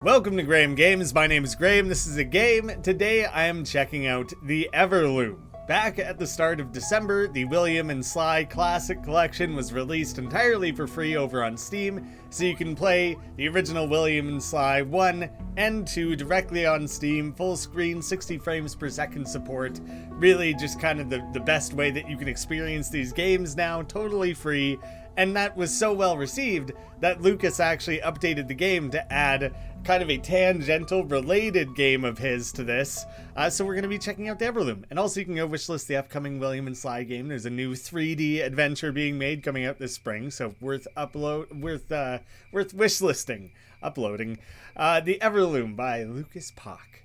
Welcome to Graeme Games. My name is Graeme. This is a game. Today I am checking out the Everloom. Back at the start of December, the William and Sly Classic Collection was released entirely for free over on Steam, so you can play the original William and Sly 1 and 2 directly on Steam, full screen, 60 frames per second support. Really just kind of the best way that you can experience these games now, totally free. And that was so well received that Lucas actually updated the game to add kind of a tangential related game of his to this. So we're going to be checking out the Everloom. And also you can go wishlist the upcoming William and Sly game. There's a new 3D adventure being made coming out this spring, so worth wishlisting. Uploading. The Everloom by Lucas Pock.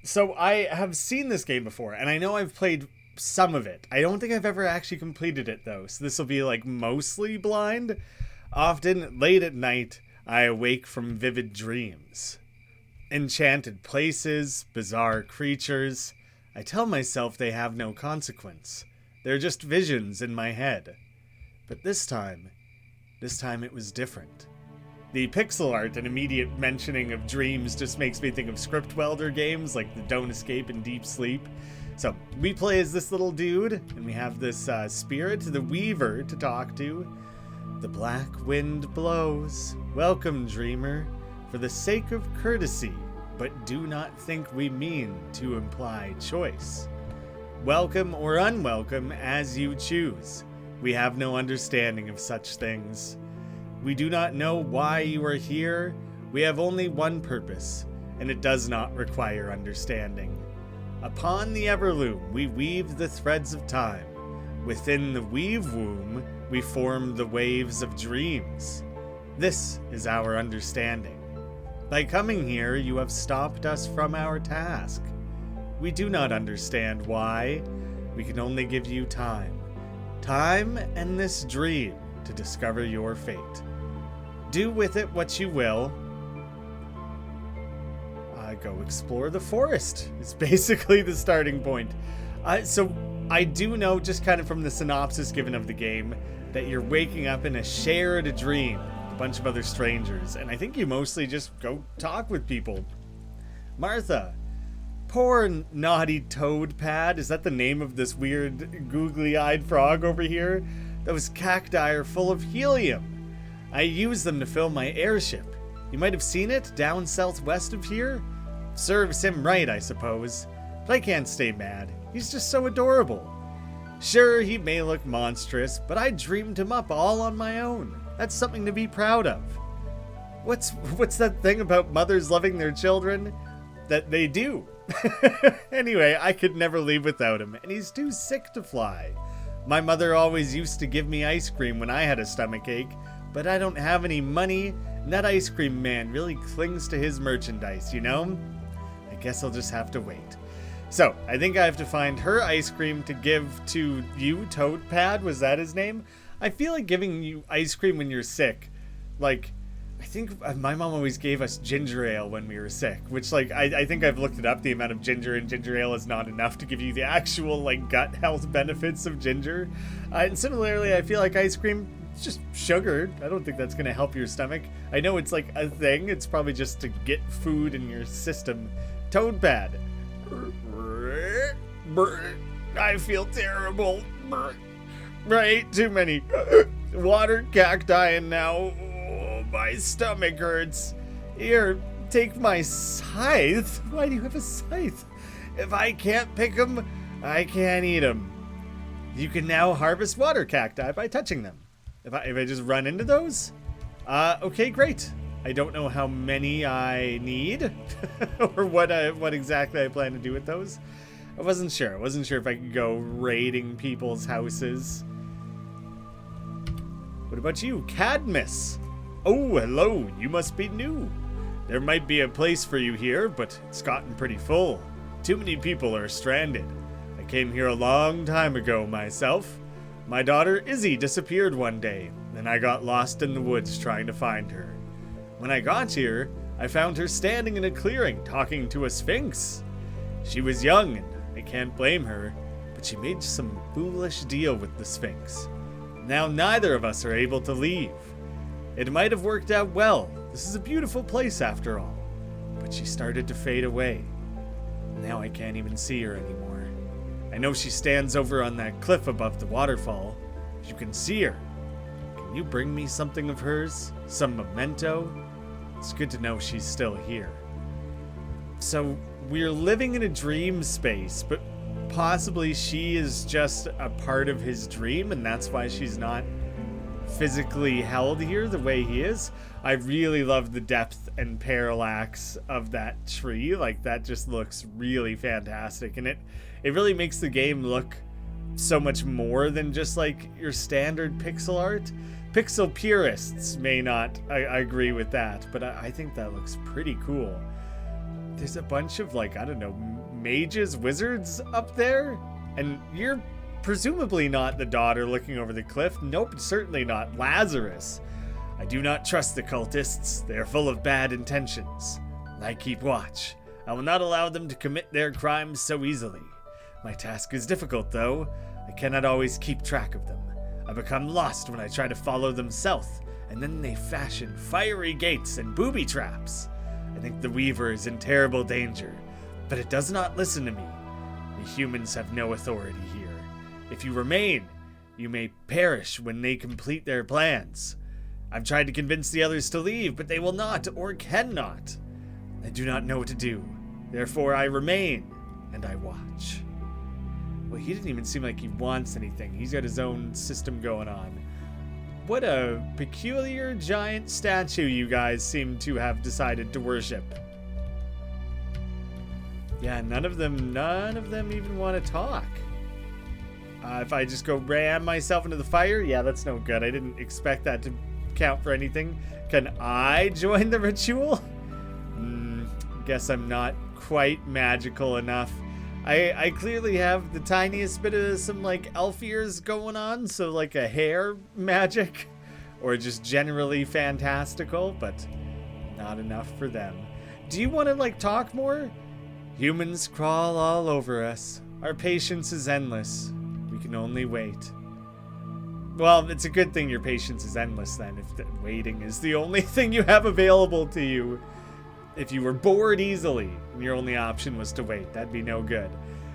So I have seen this game before, and I know I've played some of it. I don't think I've ever actually completed it though, so this will be like mostly blind. Often late at night I awake from vivid dreams, enchanted places, bizarre creatures. I tell myself they have no consequence. They're just visions in my head. But this time it was different. The pixel art and immediate mentioning of dreams just makes me think of script welder games like the Don't Escape and Deep Sleep. So we play as this little dude, and we have this spirit, the Weaver, to talk to. The black wind blows. Welcome, dreamer, for the sake of courtesy, but do not think we mean to imply choice. Welcome or unwelcome as you choose. We have no understanding of such things. We do not know why you are here. We have only one purpose, and it does not require understanding. Upon the Everloom, we weave the threads of time. Within the weave womb, we form the waves of dreams. This is our understanding. By coming here, you have stopped us from our task. We do not understand why. We can only give you time. Time and this dream to discover your fate. Do with it what you will. Go explore the forest. It's basically the starting point. So I do know, just kind of from the synopsis given of the game, that you're waking up in a shared dream with a bunch of other strangers, and I think you mostly just go talk with people. Martha. Poor naughty toad pad. Is that the name of this weird googly-eyed frog over here? Those cacti are full of helium. I use them to fill my airship. You might have seen it down southwest of here. Serves him right, I suppose. But I can't stay mad. He's just so adorable. Sure, he may look monstrous, but I dreamed him up all on my own. That's something to be proud of. What's that thing about mothers loving their children? That they do. Anyway, I could never leave without him, and he's too sick to fly. My mother always used to give me ice cream when I had a stomachache, but I don't have any money, and that ice cream man really clings to his merchandise, you know? I guess I'll just have to wait. So, I think I have to find her ice cream to give to you, Toadpad, was that his name? I feel like giving you ice cream when you're sick, like, I think my mom always gave us ginger ale when we were sick, which, like, I think I've looked it up, the amount of ginger in ginger ale is not enough to give you the actual, like, gut health benefits of ginger. And similarly, I feel like ice cream, it's just sugar. I don't think that's going to help your stomach. I know it's, like, a thing. It's probably just to get food in your system. Toadpad. I feel terrible. Right, too many water cacti, and now my stomach hurts. Here, take my scythe. Why do you have a scythe? If I can't pick them, I can't eat them. You can now harvest water cacti by touching them. If I just run into those? Okay, great. I don't know how many I need or what exactly I plan to do with those. I wasn't sure. I wasn't sure if I could go raiding people's houses. What about you, Cadmus? Oh, hello. You must be new. There might be a place for you here, but it's gotten pretty full. Too many people are stranded. I came here a long time ago myself. My daughter Izzy disappeared one day, and I got lost in the woods trying to find her. When I got here, I found her standing in a clearing talking to a sphinx. She was young, and I can't blame her, but she made some foolish deal with the sphinx. Now neither of us are able to leave. It might have worked out well, This is a beautiful place after all. But she started to fade away. Now I can't even see her anymore. I know she stands over on that cliff above the waterfall. You can see her. Can you bring me something of hers? Some memento? It's good to know she's still here. So, we're living in a dream space, but possibly she is just a part of his dream, and that's why she's not physically held here the way he is. I really love the depth and parallax of that tree. Like, that just looks really fantastic, and it really makes the game look so much more than just like your standard pixel art. Pixel purists may not I agree with that, but I think that looks pretty cool. There's a bunch of, like, I don't know, mages, wizards up there, and you're presumably not the daughter looking over the cliff. Nope, certainly not Lazarus. I do not trust the cultists. They are full of bad intentions. I keep watch. I will not allow them to commit their crimes so easily. My task is difficult, though. I cannot always keep track of them. I become lost when I try to follow them south, and then they fashion fiery gates and booby traps. I think the Weaver is in terrible danger, but it does not listen to me. The humans have no authority here. If you remain, you may perish when they complete their plans. I've tried to convince the others to leave, but they will not or cannot. I do not know what to do. Therefore, I remain, and I watch. Well, he didn't even seem like he wants anything. He's got his own system going on. What a peculiar giant statue you guys seem to have decided to worship. Yeah, none of them even want to talk. If I just go ram myself into the fire, yeah, that's no good. I didn't expect that to count for anything. Can I join the ritual? Guess I'm not quite magical enough. I clearly have the tiniest bit of some, like, elf ears going on, so like a hair magic, or just generally fantastical, but not enough for them. Do you want to, like, talk more? Humans crawl all over us. Our patience is endless. We can only wait. Well, it's a good thing your patience is endless then, if waiting is the only thing you have available to you. If you were bored easily and your only option was to wait, that'd be no good.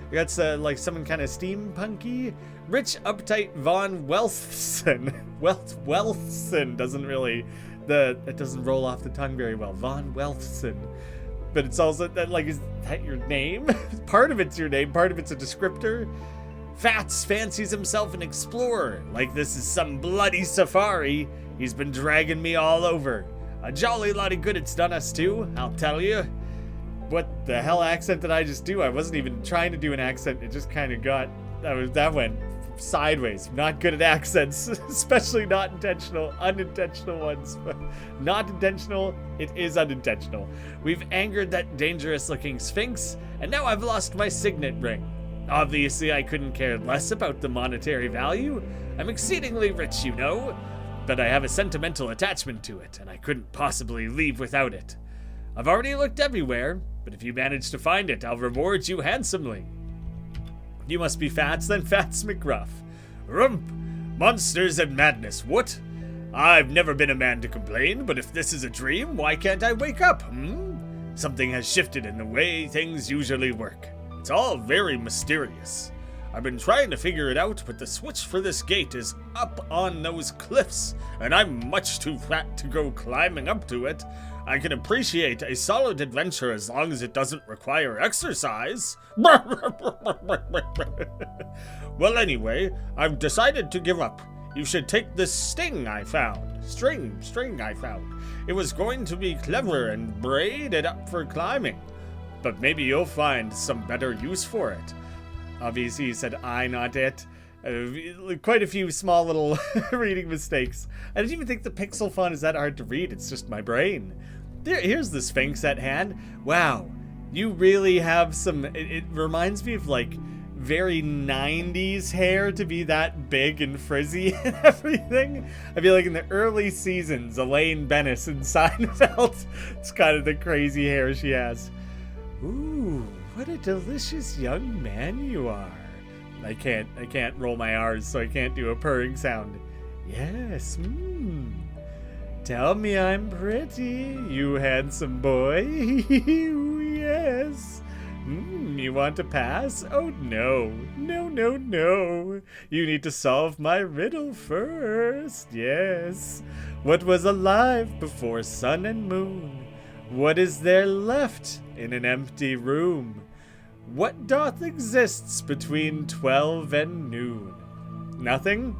That's like someone kind of steampunky. Rich, uptight Von Wealthson. Wealthson doesn't really, it doesn't roll off the tongue very well. Von Wealthson. But it's also, like, is that your name? Part of it's your name, part of it's a descriptor. Fats fancies himself an explorer, like this is some bloody safari. He's been dragging me all over. A jolly lot of good it's done us too, I'll tell you. What the hell accent did I just do? I wasn't even trying to do an accent. It just kind of got, that went sideways. Not good at accents, especially not intentional, unintentional ones. Not intentional, it is unintentional. We've angered that dangerous looking sphinx, and now I've lost my signet ring. Obviously, I couldn't care less about the monetary value. I'm exceedingly rich, you know. But I have a sentimental attachment to it, and I couldn't possibly leave without it. I've already looked everywhere, but if you manage to find it, I'll reward you handsomely. You must be Fats, then, Fats McGruff. Rump! Monsters and madness, what? I've never been a man to complain, but if this is a dream, why can't I wake up, Something has shifted in the way things usually work. It's all very mysterious. I've been trying to figure it out, but the switch for this gate is up on those cliffs, and I'm much too fat to go climbing up to it. I can appreciate a solid adventure as long as it doesn't require exercise. Well, anyway, I've decided to give up. You should take this string I found. It was going to be clever and braid it up for climbing, but maybe you'll find some better use for it. Obviously, he said I, not it. Quite a few small little reading mistakes. I didn't even think the pixel font is that hard to read. It's just my brain. Here's the Sphinx at hand. Wow, you really have some... It reminds me of, like, very 90s hair to be that big and frizzy and everything. I feel like in the early seasons, Elaine Bennis in Seinfeld, it's kind of the crazy hair she has. Ooh, what a delicious young man you are. I can't roll my R's, so I can't do a purring sound. Yes, Tell me I'm pretty, you handsome boy. Yes. You want to pass? Oh no. No, no, no. You need to solve my riddle first. Yes. What was alive before sun and moon? What is there left in an empty room? What doth exists between 12 and noon? Nothing?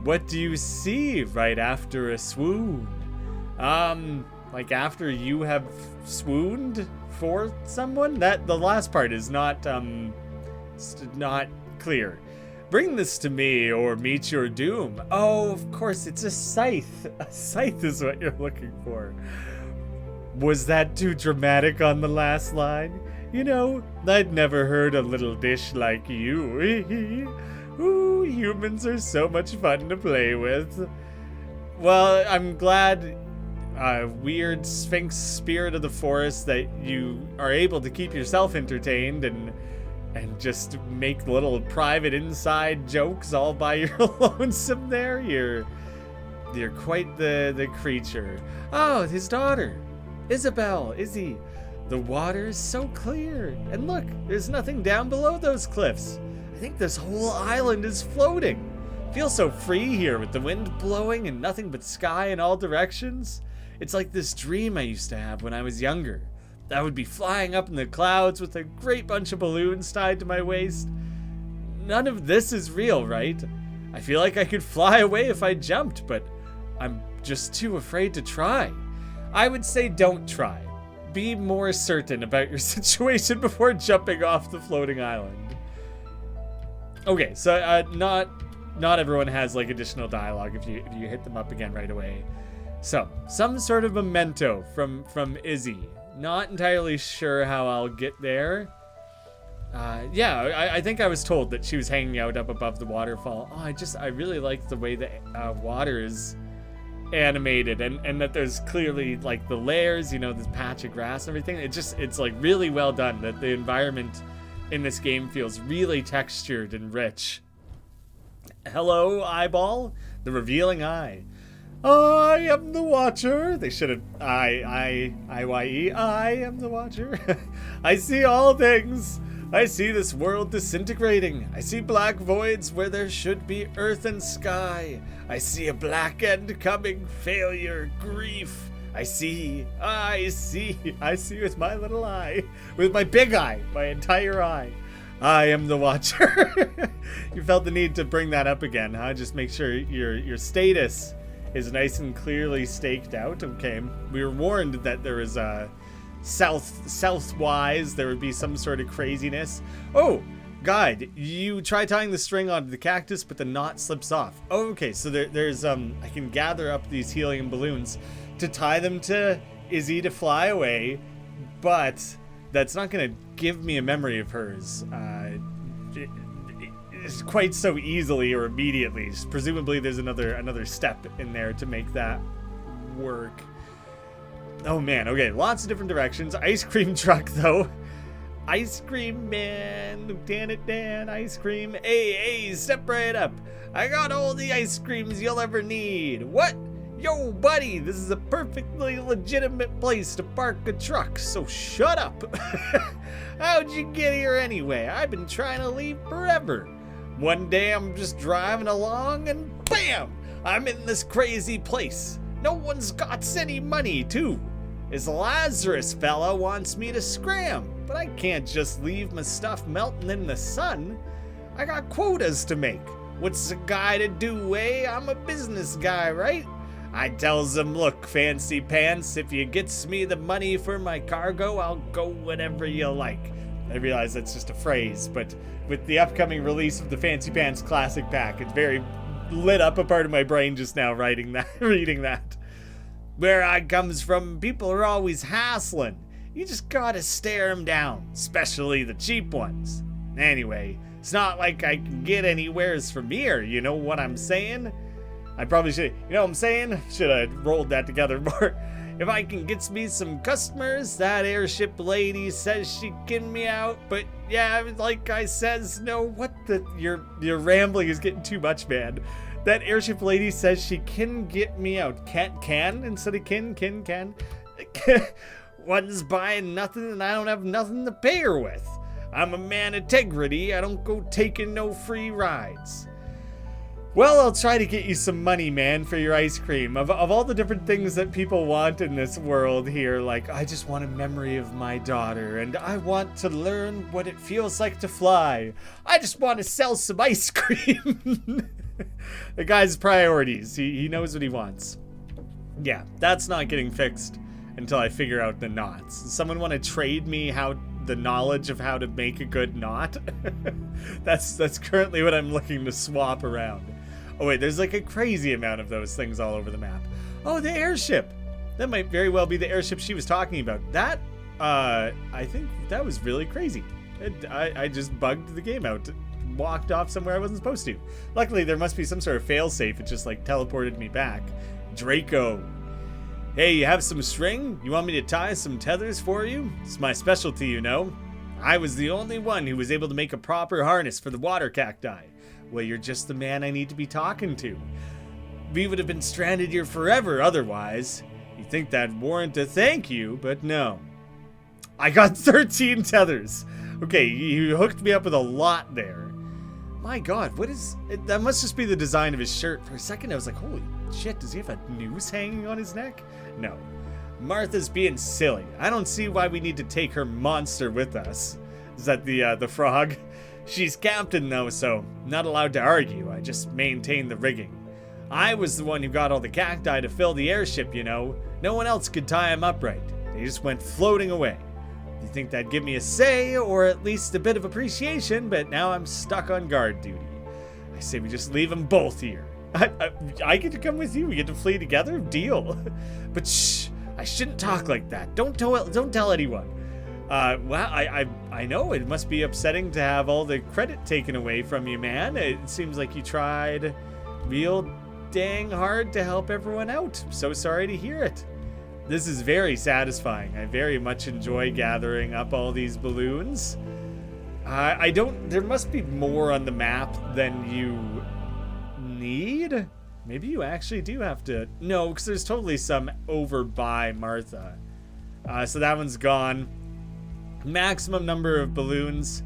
What do you see right after a swoon? Like after you have swooned for someone? That the last part is not clear. Bring this to me or meet your doom. Oh, of course, it's a scythe. A scythe is what you're looking for. Was that too dramatic on the last line? You know, I'd never heard a little dish like you. Ooh, humans are so much fun to play with. Well, I'm glad, weird sphinx spirit of the forest, that you are able to keep yourself entertained and just make little private inside jokes all by your lonesome there. You're quite the creature. Oh, his daughter, Isabel, Izzy. The water is so clear. And look, there's nothing down below those cliffs. I think this whole island is floating. Feels so free here with the wind blowing and nothing but sky in all directions. It's like this dream I used to have when I was younger. I would be flying up in the clouds with a great bunch of balloons tied to my waist. None of this is real, right? I feel like I could fly away if I jumped, but I'm just too afraid to try. I would say don't try. Be more certain about your situation before jumping off the floating island. Okay, so not everyone has like additional dialogue if you hit them up again right away. So, some sort of memento from Izzy. Not entirely sure how I'll get there. I think I was told that she was hanging out up above the waterfall. Oh, I really like the way the water is animated and that there's clearly like the layers, you know, this patch of grass and everything. It's like really well done, that the environment in this game feels really textured and rich. Hello, eyeball, the revealing eye. I am the watcher. They should have I-Y-E. I am the watcher. I see all things. I see this world disintegrating. I see black voids where there should be earth and sky. I see a black end coming, failure, grief. I see with my little eye, with my big eye, my entire eye. I am the watcher. You felt the need to bring that up again, huh? Just make sure your status is nice and clearly staked out. Okay, we were warned that there is a southwise there would be some sort of craziness. Oh, guide, you try tying the string onto the cactus, but the knot slips off. Oh, okay, so there's I can gather up these helium balloons to tie them to Izzy to fly away, but that's not gonna give me a memory of hers quite so easily or immediately. Presumably there's another step in there to make that work. Oh man, okay, lots of different directions. Ice cream truck though. Ice cream man, Lieutenant Dan, ice cream. Hey, step right up. I got all the ice creams you'll ever need. What? Yo, buddy, this is a perfectly legitimate place to park a truck, so shut up. How'd you get here anyway? I've been trying to leave forever. One day I'm just driving along and bam! I'm in this crazy place. No one's got any money, too. This Lazarus fella wants me to scram, but I can't just leave my stuff melting in the sun. I got quotas to make. What's a guy to do, eh? I'm a business guy, right? I tells him, look, fancy pants, if you gets me the money for my cargo, I'll go whatever you like. I realize that's just a phrase, but with the upcoming release of the Fancy Pants Classic Pack, it's very lit up a part of my brain just now reading that. Where I comes from, people are always hassling. You just gotta stare them down, especially the cheap ones. Anyway, it's not like I can get anywheres from here, you know what I'm saying? I probably should, you know what I'm saying? Should have rolled that together more. If I can get me some customers, that airship lady says she can me out, but yeah, like I says, no, what the, your rambling is getting too much, man. That airship lady says she can get me out. Can instead of can. One's buying nothing and I don't have nothing to pay her with. I'm a man of integrity. I don't go taking no free rides. Well, I'll try to get you some money, man, for your ice cream. Of all the different things that people want in this world here, like, I just want a memory of my daughter, and I want to learn what it feels like to fly. I just want to sell some ice cream. The guy's priorities. He knows what he wants. Yeah, that's not getting fixed until I figure out the knots. Does someone want to trade me the knowledge of how to make a good knot? That's currently what I'm looking to swap around. Oh wait, there's like a crazy amount of those things all over the map. Oh, the airship. That might very well be the airship she was talking about. That, I think that was really crazy. I just bugged the game out, walked off somewhere I wasn't supposed to. Luckily, there must be some sort of failsafe. It just like teleported me back. Draco. Hey, you have some string? You want me to tie some tethers for you? It's my specialty, you know. I was the only one who was able to make a proper harness for the water cacti. Well, you're just the man I need to be talking to. We would have been stranded here forever otherwise. You'd think that'd warrant a thank you, but no. I got 13 tethers. Okay, you hooked me up with a lot there. My God, what is... That must just be the design of his shirt. For a second, I was like, holy shit, does he have a noose hanging on his neck? No. Martha's being silly. I don't see why we need to take her monster with us. Is that the frog? She's captain, though, so not allowed to argue. I just maintain the rigging. I was the one who got all the cacti to fill the airship, you know. No one else could tie them upright. They just went floating away. You think that'd give me a say, or at least a bit of appreciation, but now I'm stuck on guard duty. I say we just leave them both here. I get to come with you. We get to flee together? Deal. But shh, I shouldn't talk like that. Don't tell anyone. Well, I know it must be upsetting to have all the credit taken away from you, man. It seems like you tried real dang hard to help everyone out. I'm so sorry to hear it. This is very satisfying. I very much enjoy gathering up all these balloons. There must be more on the map than you need. Maybe you actually do have to. No, because there's totally some over by Martha. So that one's gone. Maximum number of balloons.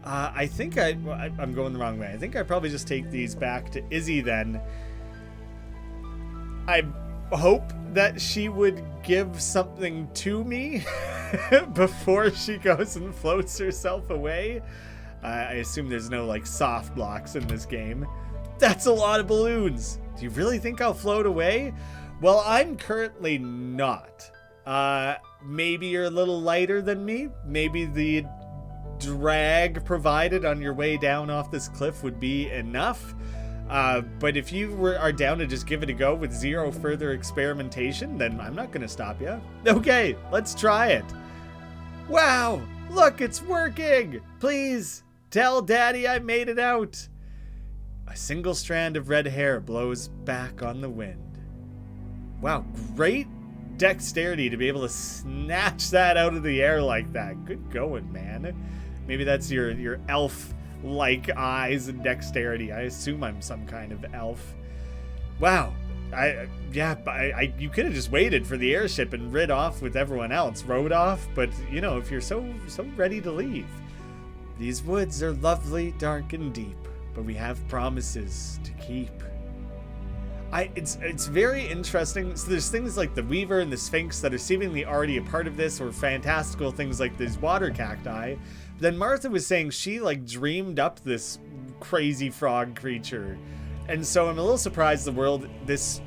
I think I'm going the wrong way. I think I probably just take these back to Izzy then. I hope that she would give something to me before she goes and floats herself away. I assume there's no like soft blocks in this game. That's a lot of balloons. Do you really think I'll float away? Well, I'm currently not. Maybe you're a little lighter than me. Maybe the drag provided on your way down off this cliff would be enough. But if you are down to just give it a go with zero further experimentation, then I'm not going to stop you. Okay, let's try it. Wow, look, it's working. Please tell Daddy I made it out. A single strand of red hair blows back on the wind. Wow, great dexterity to be able to snatch that out of the air like that. Good going, man. Maybe that's your elf-like eyes and dexterity. I assume I'm some kind of elf. Wow. You could have just waited for the airship and rid off with everyone else. Rode off, but you know, if you're so ready to leave. These woods are lovely, dark, and deep, but we have promises to keep. It's very interesting. So there's things like the Weaver and the Sphinx that are seemingly already a part of this, or fantastical things like these water cacti. But then Martha was saying she like dreamed up this crazy frog creature. And so I'm a little surprised the world, this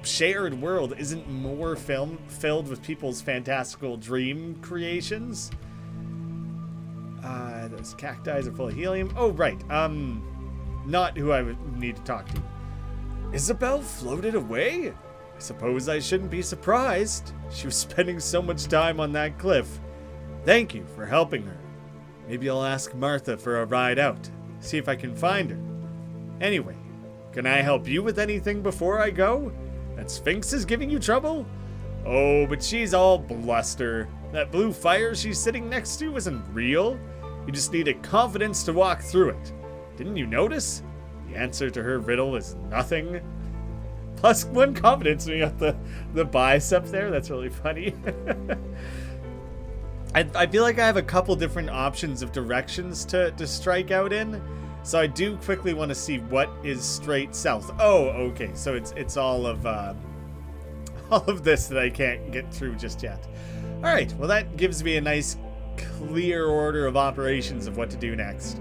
shared world, isn't more filled with people's fantastical dream creations. Those cacti are full of helium. Oh, right. Not who I would need to talk to. Isabel floated away? I suppose I shouldn't be surprised. She was spending so much time on that cliff. Thank you for helping her. Maybe I'll ask Martha for a ride out. See if I can find her. Anyway, can I help you with anything before I go? That Sphinx is giving you trouble? Oh, but she's all bluster. That blue fire she's sitting next to isn't real. You just needed confidence to walk through it. Didn't you notice? The answer to her riddle is nothing. +1 confidence when you got the bicep there. That's really funny. I feel like I have a couple different options of directions to strike out in. So I do quickly want to see what is straight south. Oh, okay. So it's all of this that I can't get through just yet. All right. Well, that gives me a nice clear order of operations of what to do next.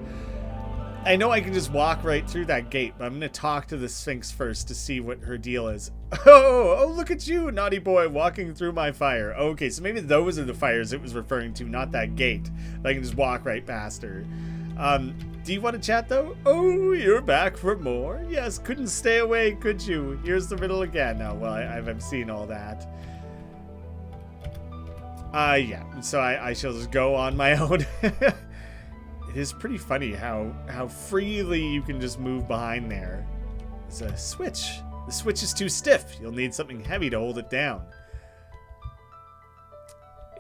I know I can just walk right through that gate, but I'm going to talk to the Sphinx first to see what her deal is. Oh, look at you, naughty boy, walking through my fire. Okay, so maybe those are the fires it was referring to, not that gate. I can just walk right past her. Do you want to chat, though? Oh, you're back for more? Yes, couldn't stay away, could you? Here's the riddle again. Oh, well, I've seen all that. Yeah, so I shall just go on my own. It is pretty funny how freely you can just move behind there. There's a switch. The switch is too stiff. You'll need something heavy to hold it down.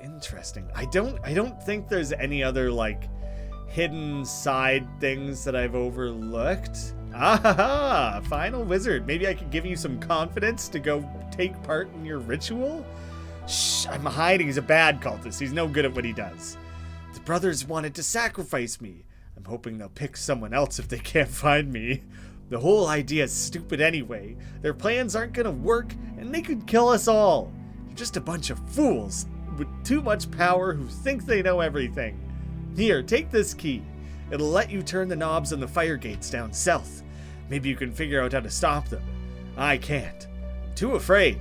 Interesting. I don't think there's any other like hidden side things that I've overlooked. Ah, final wizard. Maybe I could give you some confidence to go take part in your ritual? Shh, I'm hiding. He's a bad cultist. He's no good at what he does. The brothers wanted to sacrifice me. I'm hoping they'll pick someone else if they can't find me. The whole idea is stupid anyway. Their plans aren't gonna work, and they could kill us all. You're just a bunch of fools with too much power who think they know everything. Here, take this key. It'll let you turn the knobs on the fire gates down south. Maybe you can figure out how to stop them. I can't. I'm too afraid.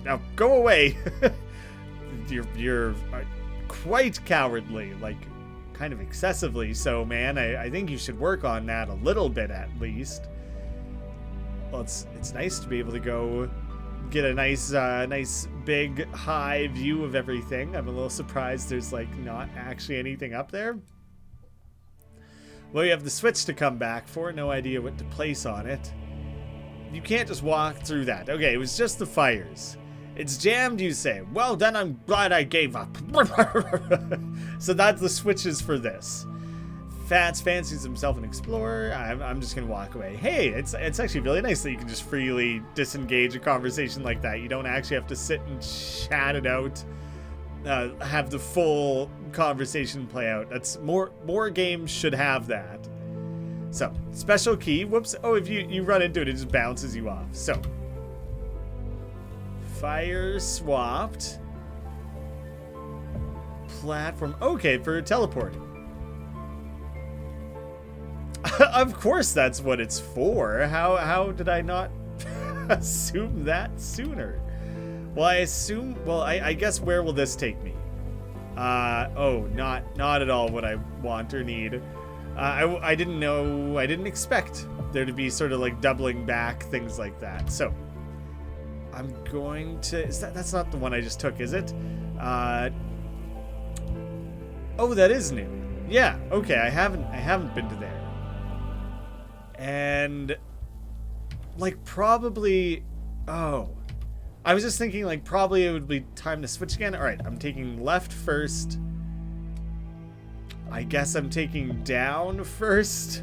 Now go away. You're quite cowardly, like kind of excessively so, man. I think you should work on that a little bit at least. Well, it's nice to be able to go get a nice big high view of everything. I'm a little surprised there's like not actually anything up there. Well, you have the switch to come back for. No idea what to place on it. You can't just walk through that. Okay, it was just the fires. It's jammed, you say. Well, then I'm glad I gave up. So that's the switches for this. Fats fancies himself an explorer. I'm just going to walk away. Hey, it's actually really nice that you can just freely disengage a conversation like that. You don't actually have to sit and chat it out. Have the full conversation play out. That's more games should have that. So, special key. Whoops. Oh, if you run into it, it just bounces you off. So, fire swapped. Platform. Okay, for teleporting. Of course that's what it's for. How did I not assume that sooner? Well, I guess where will this take me? Oh, not at all what I want or need. I didn't expect there to be sort of like doubling back, things like that. So I'm going to, that's not the one I just took, is it? Oh, that is new. Yeah, okay, I haven't been to there. And like probably, oh, I was just thinking like probably it would be time to switch again. All right, I'm taking left first. I guess I'm taking down first.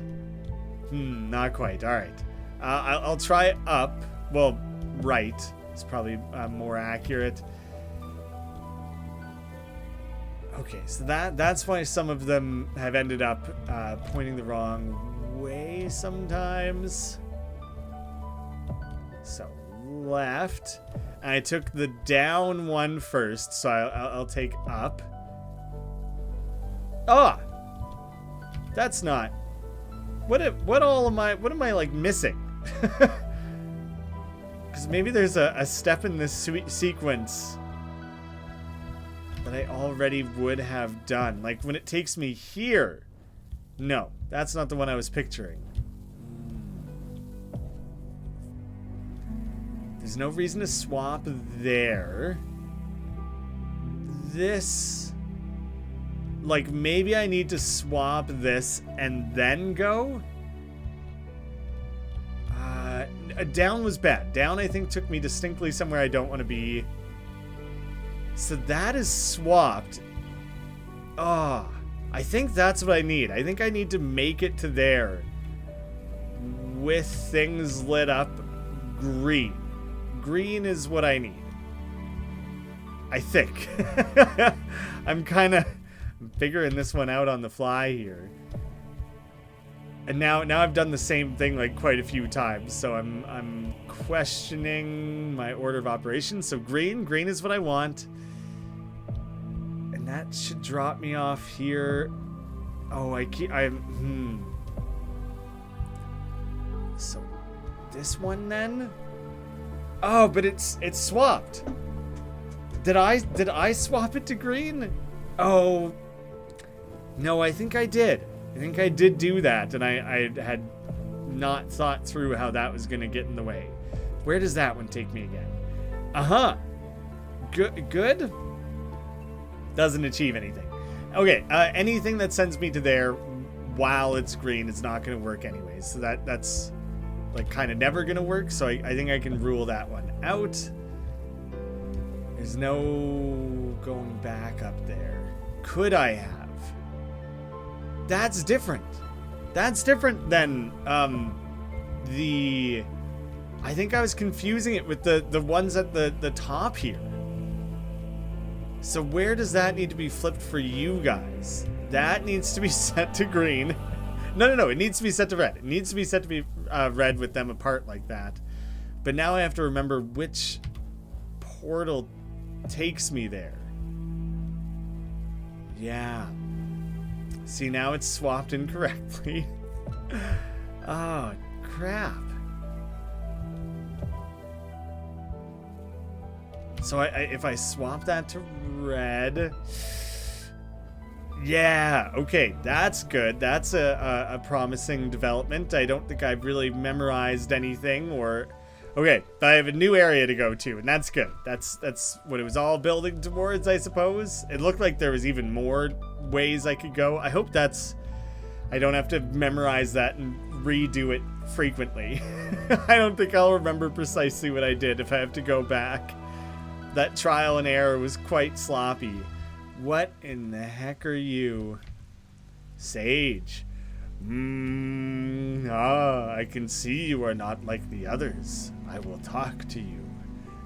Not quite. All right. I'll try up. Well, right. It's probably more accurate. Okay, so that's why some of them have ended up pointing the wrong way sometimes. So left. And I took the down one first, so I'll take up. Ah, that's not. What am I like missing? Because maybe there's a step in this sequence that I already would have done. Like when it takes me here. No, that's not the one I was picturing. There's no reason to swap there. This, like maybe I need to swap this and then go. Down was bad. Down I think took me distinctly somewhere I don't want to be. So that is swapped. I think that's what I need. I think I need to make it to there with things lit up. Green. Green is what I need. I think. I'm kind of figuring this one out on the fly here. And now I've done the same thing like quite a few times, so I'm questioning my order of operations. So green is what I want. And that should drop me off here. Oh, So this one then? Oh, but it's swapped. Did I swap it to green? Oh, no, I think I did. I think I did do that, and I had not thought through how that was going to get in the way. Where does that one take me again? Uh-huh. Good? Doesn't achieve anything. Okay, anything that sends me to there while it's green is not going to work anyways. So that's like kind of never going to work, so I think I can rule that one out. There's no going back up there. Could I have? That's different. That's different than I think I was confusing it with the ones at the top here. So where does that need to be flipped for you guys? That needs to be set to green. No, it needs to be set to red. It needs to be set to be red with them apart like that. But now I have to remember which portal takes me there. Yeah. See, now it's swapped incorrectly. Oh, crap. So if I swap that to red... Yeah, okay, that's good. That's a promising development. I don't think I've really memorized anything or... Okay, but I have a new area to go to, and that's good. That's what it was all building towards, I suppose. It looked like there was even more ways I could go. I hope I don't have to memorize that and redo it frequently. I don't think I'll remember precisely what I did if I have to go back. That trial and error was quite sloppy. What in the heck are you? Sage. I can see you are not like the others. I will talk to you.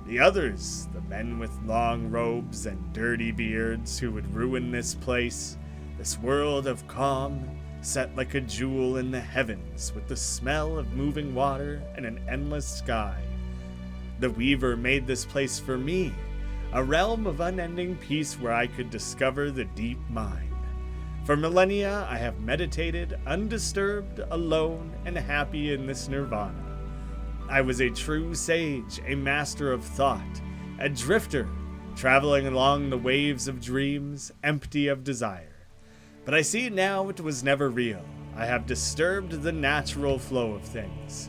The others, the men with long robes and dirty beards who would ruin this place, this world of calm, set like a jewel in the heavens with the smell of moving water and an endless sky. The Weaver made this place for me, a realm of unending peace where I could discover the deep mind. For millennia, I have meditated, undisturbed, alone, and happy in this nirvana. I was a true sage, a master of thought, a drifter, traveling along the waves of dreams, empty of desire. But I see now it was never real. I have disturbed the natural flow of things.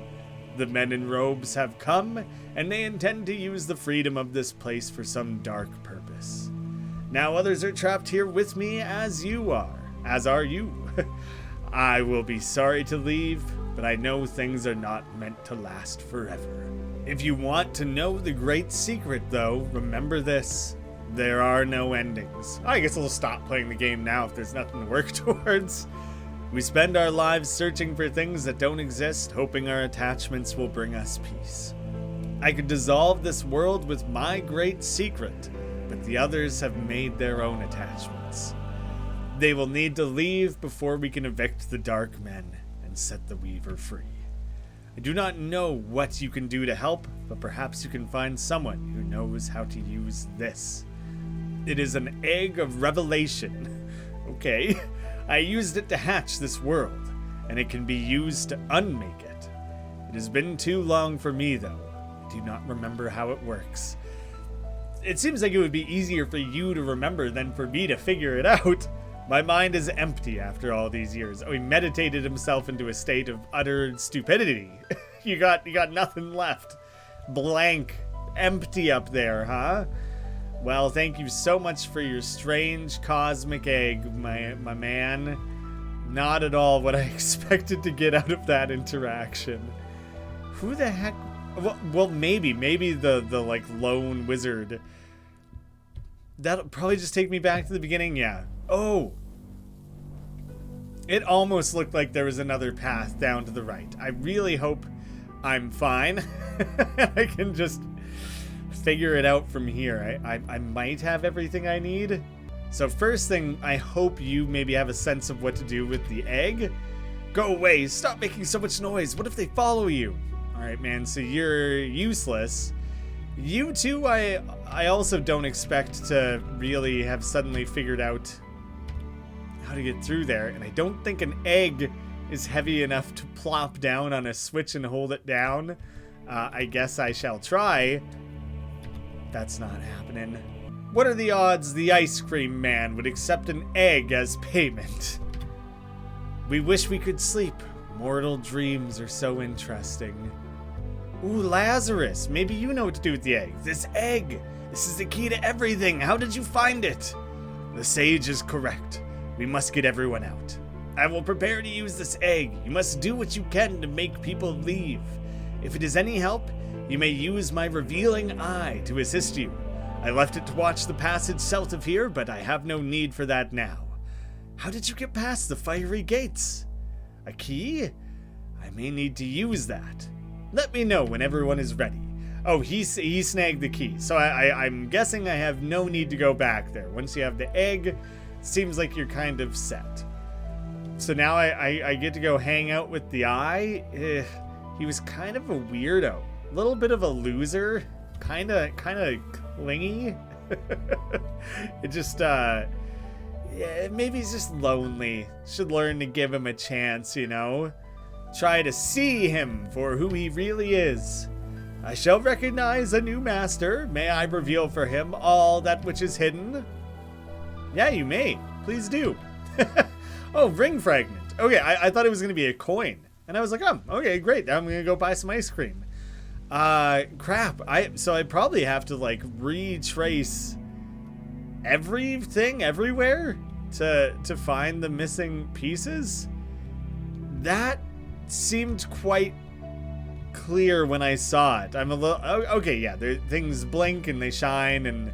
The men in robes have come, and they intend to use the freedom of this place for some dark purpose. Now others are trapped here with me as you are. As are you. I will be sorry to leave, but I know things are not meant to last forever. If you want to know the great secret, though, remember this. There are no endings. I guess I'll stop playing the game now if there's nothing to work towards. We spend our lives searching for things that don't exist, hoping our attachments will bring us peace. I could dissolve this world with my great secret, but the others have made their own attachments. They will need to leave before we can evict the dark men and set the Weaver free. I do not know what you can do to help, but perhaps you can find someone who knows how to use this. It is an egg of revelation. Okay, I used it to hatch this world, and it can be used to unmake it. It has been too long for me, though. I do not remember how it works. It seems like it would be easier for you to remember than for me to figure it out. My mind is empty after all these years. Oh, he meditated himself into a state of utter stupidity. You got nothing left. Blank. Empty up there, huh? Well, thank you so much for your strange cosmic egg, my man. Not at all what I expected to get out of that interaction. Who the heck? Well, maybe the like lone wizard. That'll probably just take me back to the beginning, yeah. Oh. It almost looked like there was another path down to the right. I really hope I'm fine. I can just figure it out from here. I might have everything I need. So first thing, I hope you maybe have a sense of what to do with the egg. Go away, stop making so much noise. What if they follow you? All right, man, so you're useless. You two, I also don't expect to really have suddenly figured out how to get through there. And I don't think an egg is heavy enough to plop down on a switch and hold it down. I guess I shall try. That's not happening. What are the odds the ice cream man would accept an egg as payment? We wish we could sleep. Mortal dreams are so interesting. Ooh, Lazarus, maybe you know what to do with the egg. This egg! This is the key to everything. How did you find it? The sage is correct. We must get everyone out. I will prepare to use this egg. You must do what you can to make people leave. If it is any help, you may use my revealing eye to assist you. I left it to watch the passage south of here, but I have no need for that now. How did you get past the fiery gates? A key? I may need to use that. Let me know when everyone is ready. Oh, he snagged the key, so I'm guessing I have no need to go back there. Once you have the egg, it seems like you're kind of set. So now I get to go hang out with the eye. He was kind of a weirdo. A little bit of a loser. Kind of clingy. It just, yeah, maybe he's just lonely. Should learn to give him a chance, you know? Try to see him for who he really is. I shall recognize a new master. May I reveal for him all that which is hidden? Yeah, you may. Please do. Oh, ring fragment. Okay, I thought it was going to be a coin. And I was like, oh, okay, great. I'm going to go buy some ice cream. Crap. So I probably have to, like, retrace everything everywhere to find the missing pieces. That seemed quite clear when I saw it. I'm a little... Okay, yeah, things blink and they shine and...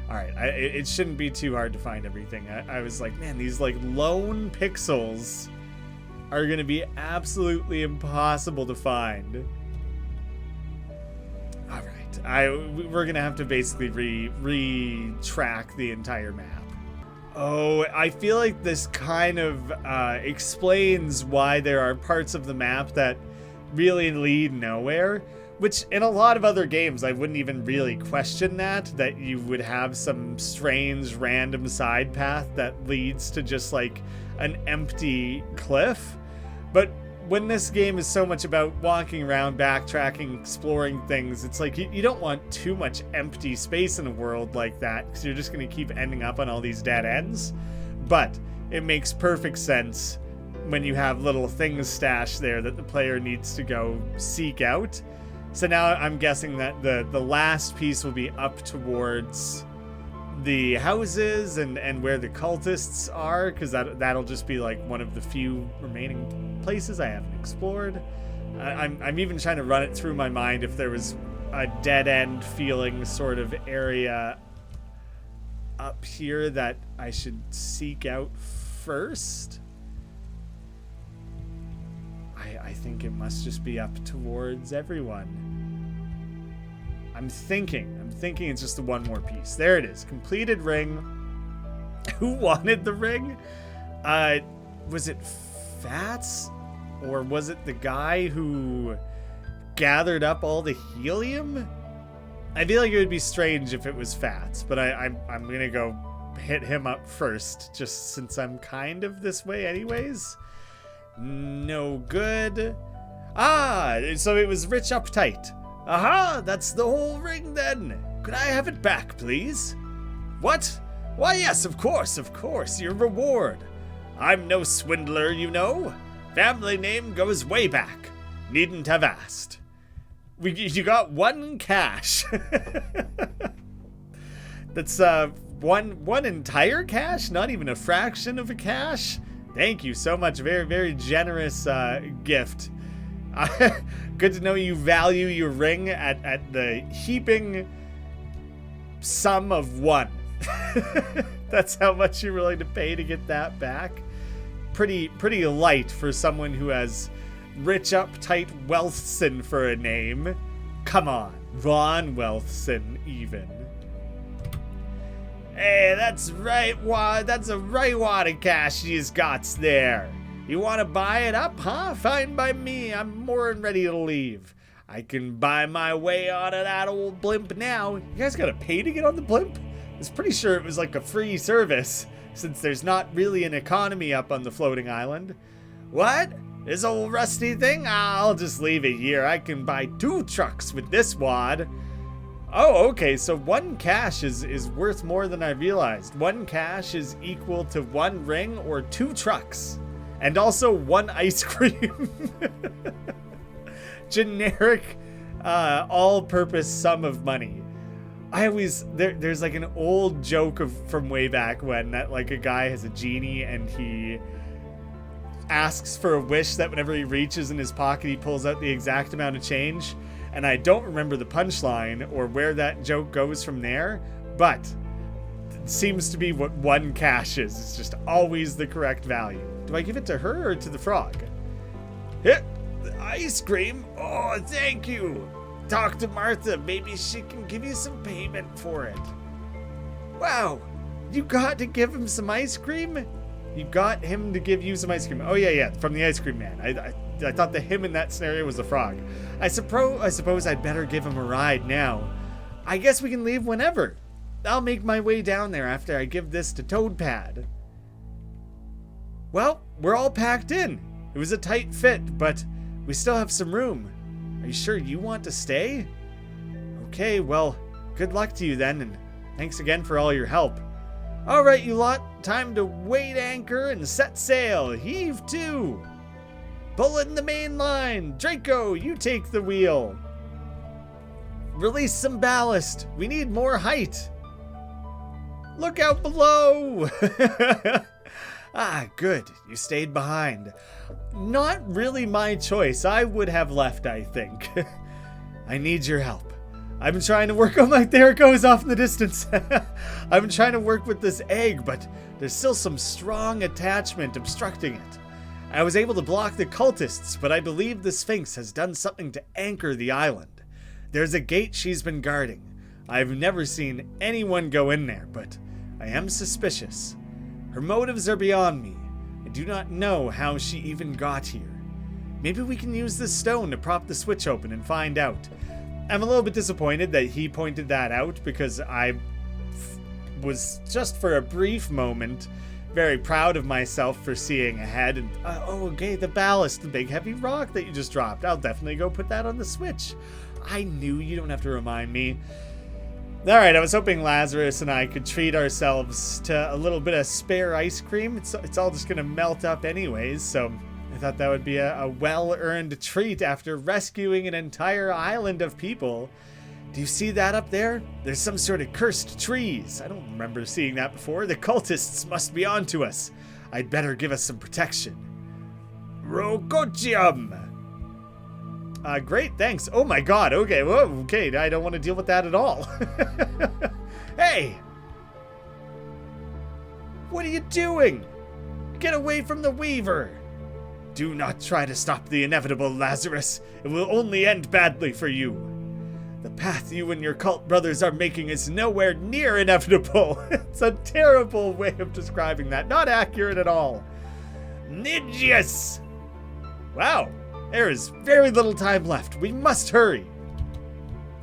Alright, it shouldn't be too hard to find everything. I was like, man, these, like, lone pixels are going to be absolutely impossible to find. Alright, we're going to have to basically re-track the entire map. Oh, I feel like this kind of explains why there are parts of the map that really lead nowhere, which in a lot of other games I wouldn't even really question that you would have some strange random side path that leads to just like an empty cliff. But when this game is so much about walking around, backtracking, exploring things, it's like you don't want too much empty space in a world like that because you're just going to keep ending up on all these dead ends. But it makes perfect sense when you have little things stashed there that the player needs to go seek out. So now I'm guessing that the last piece will be up towards the houses and where the cultists are, because that'll just be like one of the few remaining places I haven't explored. I'm even trying to run it through my mind if there was a dead-end feeling sort of area up here that I should seek out first. I think it must just be up towards everyone. I'm thinking it's just the one more piece. There it is. Completed ring. Who wanted the ring? Was it Fats? Or was it the guy who gathered up all the helium? I feel like it would be strange if it was Fats, but I'm gonna go hit him up first, just since I'm kind of this way anyways. No good. Ah, so it was Rich Uptight. Aha, that's the whole ring then. Could I have it back, please? What? Why, yes, of course, your reward. I'm no swindler, you know. Family name goes way back. Needn't have asked. You got one cash. That's one entire cash, not even a fraction of a cash. Thank you so much. Very, very generous gift. Good to know you value your ring at the heaping sum of 1. That's how much you're willing to pay to get that back. pretty light for someone who has Rich Uptight Wealthson for a name. Come on, Von Wealthson even. Hey, that's right, that's a right wad of cash he's got there. You want to buy it up, huh? Fine by me. I'm more than ready to leave. I can buy my way out of that old blimp now. You guys gotta pay to get on the blimp? I was pretty sure it was like a free service, since there's not really an economy up on the floating island. What? This old rusty thing? I'll just leave it here. I can buy 2 trucks with this wad. Oh, okay, so 1 cash is worth more than I realized. 1 cash is equal to 1 ring or 2 trucks. And also 1 ice cream. Generic, all-purpose sum of money. I always, there's like an old joke from way back when that like a guy has a genie and he asks for a wish that whenever he reaches in his pocket, he pulls out the exact amount of change. And I don't remember the punchline or where that joke goes from there, but it seems to be what 1 cash is. It's just always the correct value. Do I give it to her or to the frog? Hit the ice cream? Oh, thank you. Talk to Martha. Maybe she can give you some payment for it. Wow, you got to give him some ice cream? You got him to give you some ice cream. Oh, yeah, from the ice cream man. I thought the him in that scenario was the frog. I suppose I'd better give him a ride now. I guess we can leave whenever. I'll make my way down there after I give this to Toadpad. Well, we're all packed in. It was a tight fit, but we still have some room. Are you sure you want to stay? Okay, well, good luck to you then, and thanks again for all your help. All right, you lot, time to weigh anchor and set sail. Heave to. Pull in the main line. Draco, you take the wheel. Release some ballast. We need more height. Look out below. Ah, good. You stayed behind. Not really my choice. I would have left, I think. I need your help. I've been trying to work on there it goes off in the distance. I've been trying to work with this egg, but there's still some strong attachment obstructing it. I was able to block the cultists, but I believe the Sphinx has done something to anchor the island. There's a gate she's been guarding. I've never seen anyone go in there, but I am suspicious. Her motives are beyond me. I do not know how she even got here. Maybe we can use this stone to prop the switch open and find out. I'm a little bit disappointed that he pointed that out because I was just for a brief moment very proud of myself for seeing ahead. And oh, okay, the ballast, the big heavy rock that you just dropped. I'll definitely go put that on the switch. I knew, you don't have to remind me. All right, I was hoping Lazarus and I could treat ourselves to a little bit of spare ice cream. It's all just going to melt up anyways, so I thought that would be a well-earned treat after rescuing an entire island of people. Do you see that up there? There's some sort of cursed trees. I don't remember seeing that before. The cultists must be onto us. I'd better give us some protection. Rokochium! Great, thanks. Oh my god, okay, whoa, okay, I don't want to deal with that at all. Hey! What are you doing? Get away from the Weaver! Do not try to stop the inevitable, Lazarus. It will only end badly for you. The path you and your cult brothers are making is nowhere near inevitable. It's a terrible way of describing that. Not accurate at all. Ninjas! Wow. There is very little time left. We must hurry.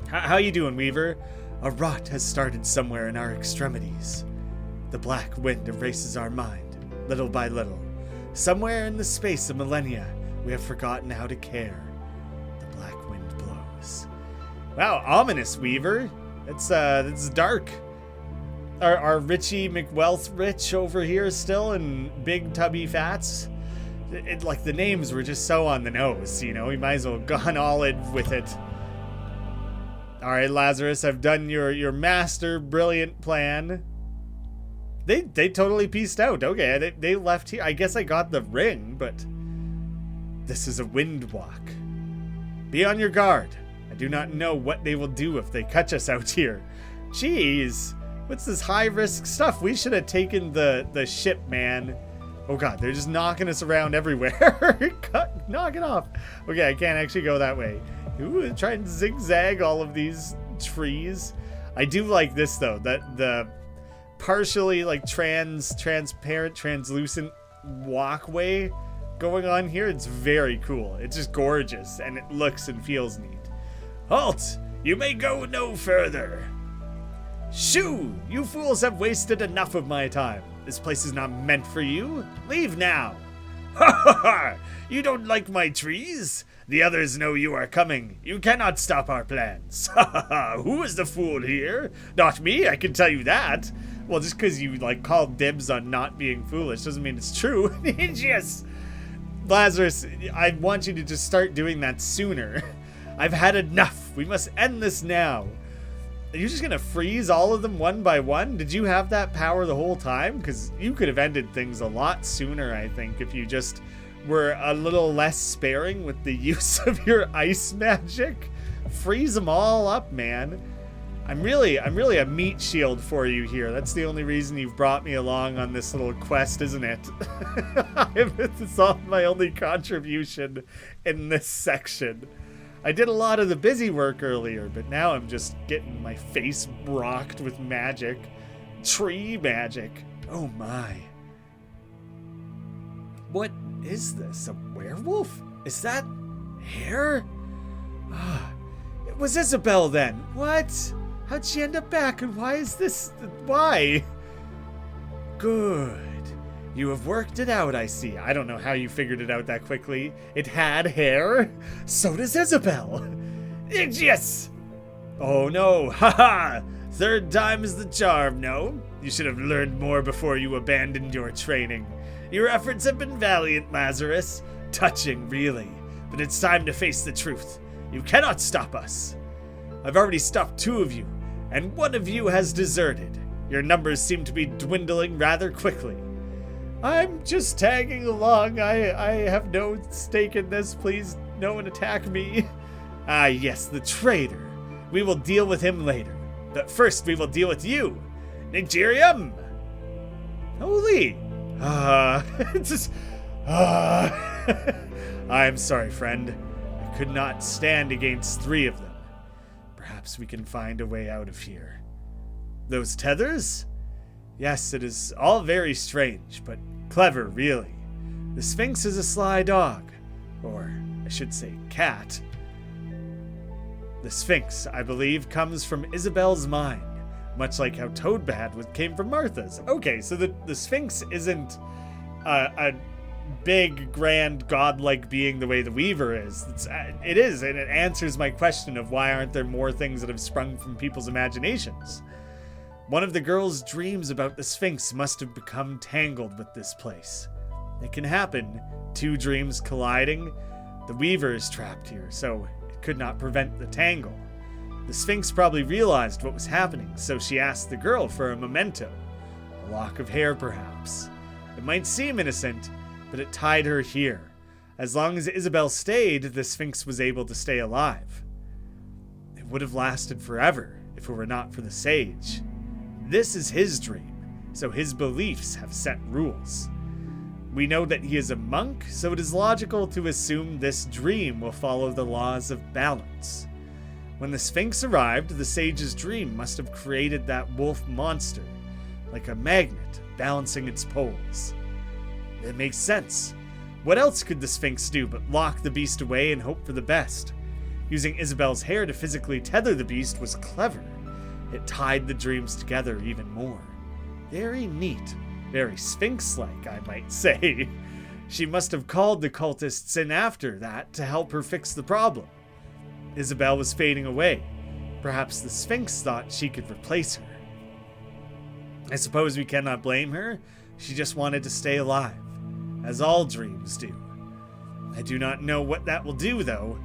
How you doing, Weaver? A rot has started somewhere in our extremities. The black wind erases our mind, little by little. Somewhere in the space of millennia, we have forgotten how to care. The black wind blows. Wow, ominous, Weaver. It's dark. Are Richie McWealth Rich over here still in big tubby fats? Like the names were just so on the nose, you know, we might as well have gone all in with it. Alright, Lazarus, I've done your master brilliant plan. They totally pieced out. Okay, they left here. I guess I got the ring, but this is a wind walk. Be on your guard. I do not know what they will do if they catch us out here. Jeez, what's this high-risk stuff? We should have taken the ship, man. Oh god, they're just knocking us around everywhere. Knock it off. Okay, I can't actually go that way. Ooh, try and zigzag all of these trees. I do like this though, that the partially like transparent, translucent walkway going on here. It's very cool. It's just gorgeous, and it looks and feels neat. Halt! You may go no further. Shoo! You fools have wasted enough of my time. This place is not meant for you. Leave now. Ha ha ha! You don't like my trees? The others know you are coming. You cannot stop our plans. Ha ha ha! Who is the fool here? Not me, I can tell you that. Well, just because you like called dibs on not being foolish doesn't mean it's true. Yes. Lazarus, I want you to just start doing that sooner. I've had enough. We must end this now. Are you just gonna freeze all of them one by one? Did you have that power the whole time? Because you could have ended things a lot sooner, I think, if you just were a little less sparing with the use of your ice magic. Freeze them all up, man. I'm really a meat shield for you here. That's the only reason you've brought me along on this little quest, isn't it? It's all my only contribution in this section. I did a lot of the busy work earlier, but now I'm just getting my face rocked with magic. Tree magic. Oh my. What is this? A werewolf? Is that hair? It was Isabel then. What? How'd she end up back, and why is this? Why? Good. You have worked it out, I see. I don't know how you figured it out that quickly. It had hair? So does Isabel. Yes! Oh no, haha! Third time is the charm, no? You should have learned more before you abandoned your training. Your efforts have been valiant, Lazarus. Touching, really. But it's time to face the truth. You cannot stop us. I've already stopped 2 of you, and 1 of you has deserted. Your numbers seem to be dwindling rather quickly. I'm just tagging along. I have no stake in this. Please, no one attack me. Ah, yes, the traitor. We will deal with him later. But first, we will deal with you. Nigerium! Holy. I'm sorry, friend. I could not stand against 3 of them. Perhaps we can find a way out of here. Those tethers? Yes, it is all very strange, but clever, really. The Sphinx is a sly dog. Or, I should say, cat. The Sphinx, I believe, comes from Isabel's mind, much like how Toadbad came from Martha's. Okay, so the Sphinx isn't a big, grand, godlike being the way the Weaver is. It is, and it answers my question of why aren't there more things that have sprung from people's imaginations. One of the girl's dreams about the Sphinx must have become tangled with this place. It can happen, 2 dreams colliding. The Weaver is trapped here, so it could not prevent the tangle. The Sphinx probably realized what was happening, so she asked the girl for a memento. A lock of hair, perhaps. It might seem innocent, but it tied her here. As long as Isabel stayed, the Sphinx was able to stay alive. It would have lasted forever if it were not for the sage. This is his dream, so his beliefs have set rules. We know that he is a monk, so it is logical to assume this dream will follow the laws of balance. When the Sphinx arrived, the sage's dream must have created that wolf monster, like a magnet balancing its poles. It makes sense. What else could the Sphinx do but lock the beast away and hope for the best? Using Isabel's hair to physically tether the beast was clever. It tied the dreams together even more. Very neat. Very Sphinx-like, I might say. She must have called the cultists in after that to help her fix the problem. Isabel was fading away. Perhaps the Sphinx thought she could replace her. I suppose we cannot blame her. She just wanted to stay alive, as all dreams do. I do not know what that will do, though.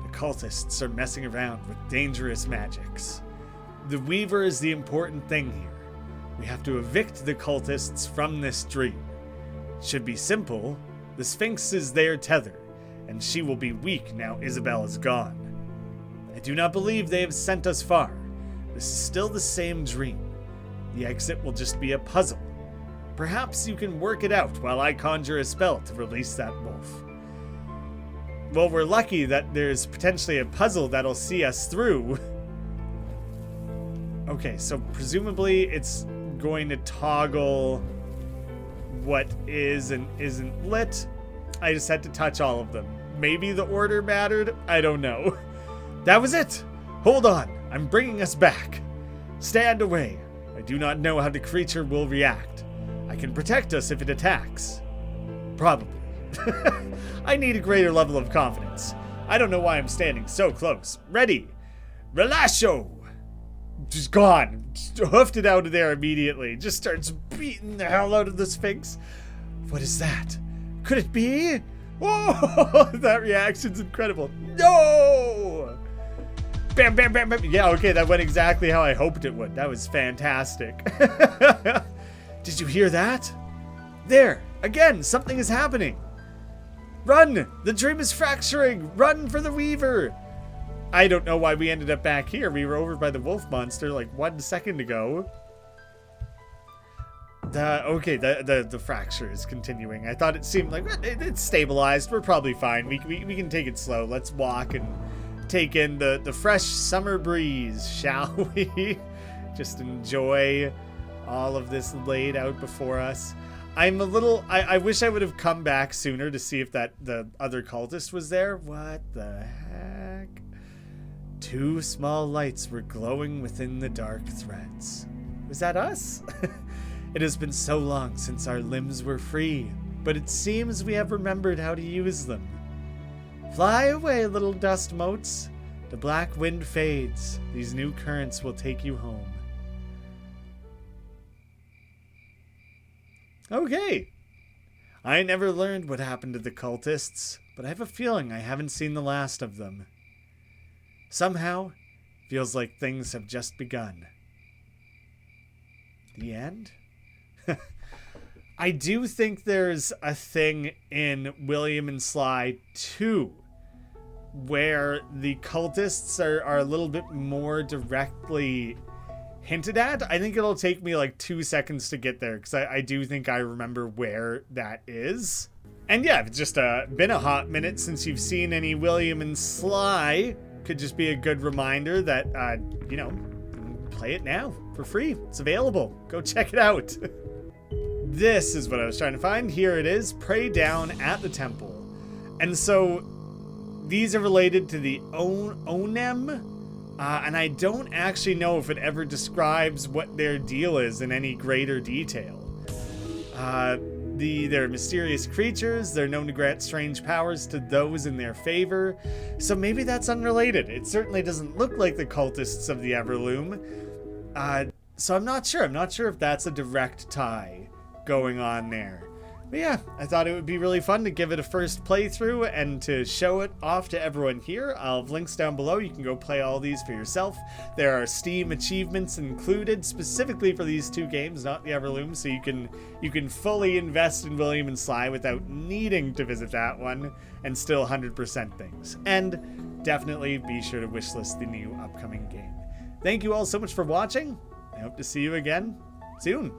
The cultists are messing around with dangerous magics. The Weaver is the important thing here. We have to evict the cultists from this dream. It should be simple. The Sphinx is their tether, and she will be weak now Isabel is gone. I do not believe they have sent us far. This is still the same dream. The exit will just be a puzzle. Perhaps you can work it out while I conjure a spell to release that wolf. Well, we're lucky that there's potentially a puzzle that'll see us through. Okay, so presumably it's going to toggle what is and isn't lit. I just had to touch all of them. Maybe the order mattered? I don't know. That was it! Hold on, I'm bringing us back. Stand away. I do not know how the creature will react. I can protect us if it attacks. Probably. I need a greater level of confidence. I don't know why I'm standing so close. Ready. Relasho! Just gone. Just hoofed it out of there immediately. Just starts beating the hell out of the Sphinx. What is that? Could it be? Oh, that reaction's incredible. No! Bam, bam, bam, bam. Yeah, okay, that went exactly how I hoped it would. That was fantastic. Did you hear that? There, again, something is happening. Run! The dream is fracturing! Run for the Weaver! I don't know why we ended up back here. We were over by the wolf monster like 1 second ago. The fracture is continuing. I thought it seemed like it's stabilized. We're probably fine. We can take it slow. Let's walk and take in the fresh summer breeze, shall we? Just enjoy all of this laid out before us. I'm a little... I wish I would have come back sooner to see if the other cultist was there. What the heck? 2 small lights were glowing within the dark threads. Was that us? It has been so long since our limbs were free, but it seems we have remembered how to use them. Fly away, little dust motes. The black wind fades. These new currents will take you home. Okay. I never learned what happened to the cultists, but I have a feeling I haven't seen the last of them. Somehow, feels like things have just begun. The end? I do think there's a thing in William and Sly 2 where the cultists are a little bit more directly hinted at. I think it'll take me like 2 seconds to get there because I do think I remember where that is. And yeah, it's just been a hot minute since you've seen any William and Sly. Could just be a good reminder that, play it now for free. It's available. Go check it out. This is what I was trying to find. Here it is. Pray down at the temple. And so these are related to the Onem. And I don't actually know if it ever describes what their deal is in any greater detail. They're mysterious creatures. They're known to grant strange powers to those in their favor. So maybe that's unrelated. It certainly doesn't look like the cultists of the Everloom. So I'm not sure. I'm not sure if that's a direct tie going on there. But yeah, I thought it would be really fun to give it a first playthrough and to show it off to everyone here. I'll have links down below. You can go play all these for yourself. There are Steam achievements included specifically for these 2 games, not the Everloom, so you can fully invest in William and Sly without needing to visit that one and still 100% things. And definitely be sure to wishlist the new upcoming game. Thank you all so much for watching. I hope to see you again soon.